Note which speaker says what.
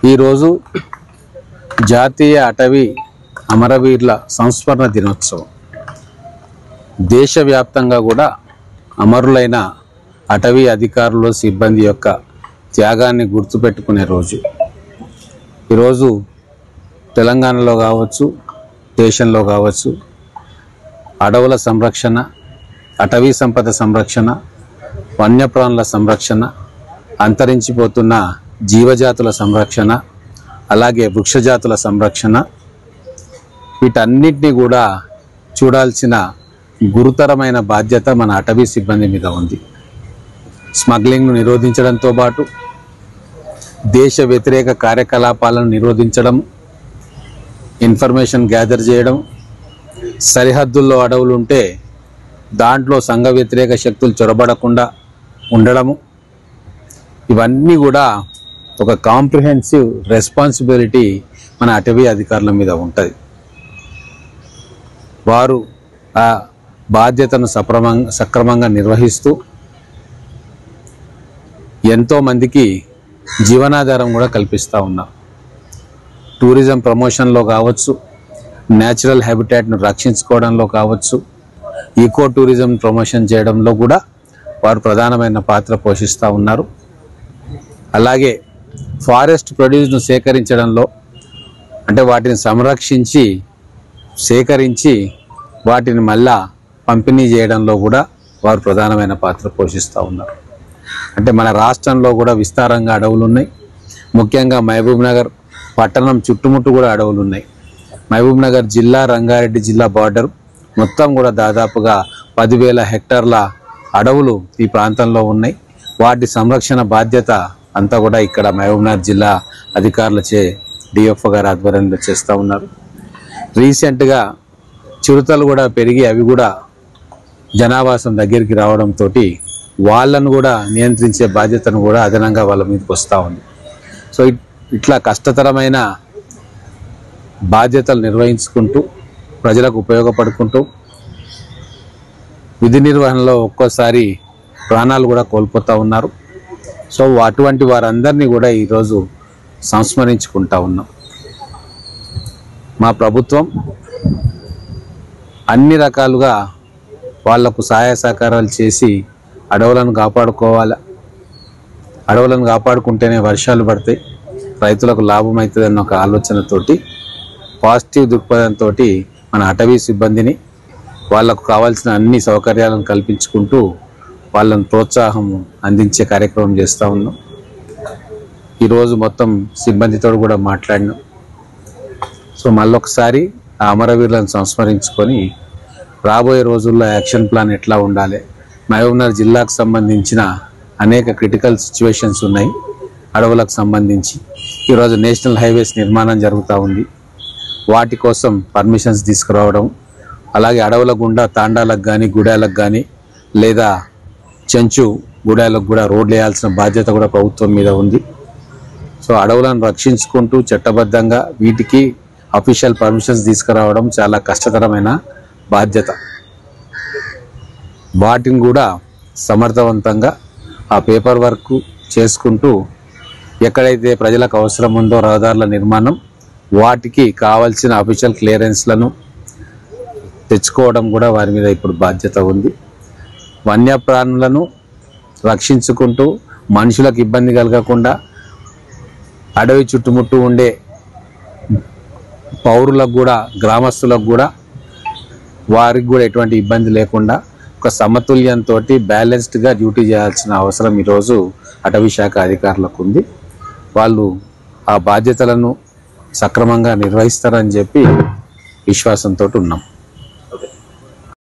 Speaker 1: ఈరోజు జాతీయ అటవీ అమరవీరుల సంస్మరణ దినోత్సవం. దేశవ్యాప్తంగా కూడా అమరులైన అటవీ అధికారులు సిబ్బంది యొక్క త్యాగాన్ని గుర్తుపెట్టుకునే రోజు. ఈరోజు తెలంగాణలో కావచ్చు, దేశంలో కావచ్చు, అడవుల సంరక్షణ, అటవీ సంపద సంరక్షణ, వన్యప్రాణుల సంరక్షణ, అంతరించిపోతున్న జీవజాతుల సంరక్షణ, అలాగే వృక్షజాతుల సంరక్షణ, వీటన్నిటినీ కూడా చూడాల్సిన గురుతరమైన బాధ్యత మన అటవీ సిబ్బంది మీద ఉంది. స్మగ్లింగ్ను నిరోధించడంతో పాటు దేశ వ్యతిరేక కార్యకలాపాలను నిరోధించడం, ఇన్ఫర్మేషన్ గ్యాదర్ చేయడం, సరిహద్దుల్లో అడవులు ఉంటే దాంట్లో సంఘ వ్యతిరేక శక్తులు చొరబడకుండా ఉండడము, ఇవన్నీ కూడా ఒక కాంప్రిహెన్సివ్ రెస్పాన్సిబిలిటీ మన అటవీ అధికారుల మీద ఉంటుంది. వారు ఆ బాధ్యతను సక్రమంగా నిర్వహిస్తూ ఎంతోమందికి జీవనాధారం కూడా కల్పిస్తూ ఉన్నారు. టూరిజం ప్రమోషన్లో కావచ్చు, న్యాచురల్ హ్యాబిటాట్ను రక్షించుకోవడంలో కావచ్చు, ఈకో టూరిజం ప్రమోషన్ చేయడంలో కూడా వారు ప్రధానమైన పాత్ర పోషిస్తూ ఉన్నారు. అలాగే ఫారెస్ట్ ప్రొడ్యూస్ను సేకరించడంలో, అంటే వాటిని సంరక్షించి సేకరించి వాటిని మళ్ళా పంపిణీ చేయడంలో కూడా వారు ప్రధానమైన పాత్ర పోషిస్తూ ఉన్నారు. అంటే మన రాష్ట్రంలో కూడా విస్తారంగా అడవులు ఉన్నాయి. ముఖ్యంగా మహబూబ్ నగర్ పట్టణం చుట్టుముట్టు కూడా అడవులు ఉన్నాయి. మహబూబ్ నగర్ జిల్లా, రంగారెడ్డి జిల్లా బార్డర్ మొత్తం కూడా దాదాపుగా 10,000 హెక్టార్ల అడవులు ఈ ప్రాంతంలో ఉన్నాయి. వాటి సంరక్షణ బాధ్యత అంతా కూడా ఇక్కడ మహబూబ్నగర్ జిల్లా అధికారులచే డిఎఫ్ఓ గారి ఆధ్వర్యంలో చేస్తూ ఉన్నారు. రీసెంట్గా చిరుతలు కూడా పెరిగి అవి కూడా జనావాసం దగ్గరికి రావడంతో వాళ్ళను కూడా నియంత్రించే బాధ్యతను కూడా అదనంగా వాళ్ళ మీదకి వస్తూ ఉంది. సో ఇట్లా కష్టతరమైన బాధ్యతలు నిర్వహించుకుంటూ ప్రజలకు ఉపయోగపడుకుంటూ విధి నిర్వహణలో ఒక్కోసారి ప్రాణాలు కూడా కోల్పోతూ ఉన్నారు. సో అటువంటి వారందరినీ కూడా ఈరోజు సంస్మరించుకుంటా ఉన్నాం. మా ప్రభుత్వం అన్ని రకాలుగా వాళ్లకు సహాయ సహకారాలు చేసి అడవులను కాపాడుకోవాలి. అడవులను కాపాడుకుంటేనే వర్షాలు పడతాయి, రైతులకు లాభం అవుతుందన్న ఒక ఆలోచనతోటి, పాజిటివ్ దృక్పథంతో మన అటవీ సిబ్బందిని వాళ్లకు కావాల్సిన అన్ని సౌకర్యాలను కల్పించుకుంటూ వాళ్ళని ప్రోత్సాహం అందించే కార్యక్రమం చేస్తూ ఉన్నాం. ఈరోజు మొత్తం సిబ్బందితో కూడా మాట్లాడినాం. సో మళ్ళొకసారి ఆ అమరవీరులను సంస్మరించుకొని రాబోయే రోజుల్లో యాక్షన్ ప్లాన్ ఎట్లా ఉండాలి, మహబూబ్నగర్ జిల్లాకు సంబంధించిన అనేక క్రిటికల్ సిచ్యువేషన్స్ ఉన్నాయి అడవులకు సంబంధించి. ఈరోజు నేషనల్ హైవేస్ నిర్మాణం జరుగుతూ ఉంది. వాటి కోసం పర్మిషన్స్ తీసుకురావడం, అలాగే అడవుల గుండా తాండాలకు కానీ, గూడాలకు కానీ, లేదా చెంచు గూడాలకు కూడా రోడ్లు వేయాల్సిన బాధ్యత కూడా ప్రభుత్వం మీద ఉంది. సో అడవులను రక్షించుకుంటూ చట్టబద్ధంగా వీటికి అఫీషియల్ పర్మిషన్స్ తీసుకురావడం చాలా కష్టతరమైన బాధ్యత. వాటిని కూడా సమర్థవంతంగా ఆ పేపర్ వర్క్ చేసుకుంటూ ఎక్కడైతే ప్రజలకు అవసరం ఉందో రహదారుల నిర్మాణం, వాటికి కావాల్సిన అఫీషియల్ క్లియరెన్స్లను తెచ్చుకోవడం కూడా వారి మీద ఇప్పుడు బాధ్యత ఉంది. వన్యప్రాణులను రక్షించుకుంటూ మనుషులకు ఇబ్బంది కలగకుండా, అడవి చుట్టుముట్టు ఉండే పౌరులకు కూడా, గ్రామస్తులకు కూడా, వారికి కూడా ఎటువంటి ఇబ్బంది లేకుండా ఒక సమతుల్యంతో బ్యాలెన్స్డ్గా డ్యూటీ చేయాల్సిన అవసరం ఈరోజు అటవీ శాఖ అధికారులకు ఉంది. వాళ్ళు ఆ బాధ్యతలను సక్రమంగా నిర్వహిస్తారని చెప్పి విశ్వాసంతో ఉన్నాం.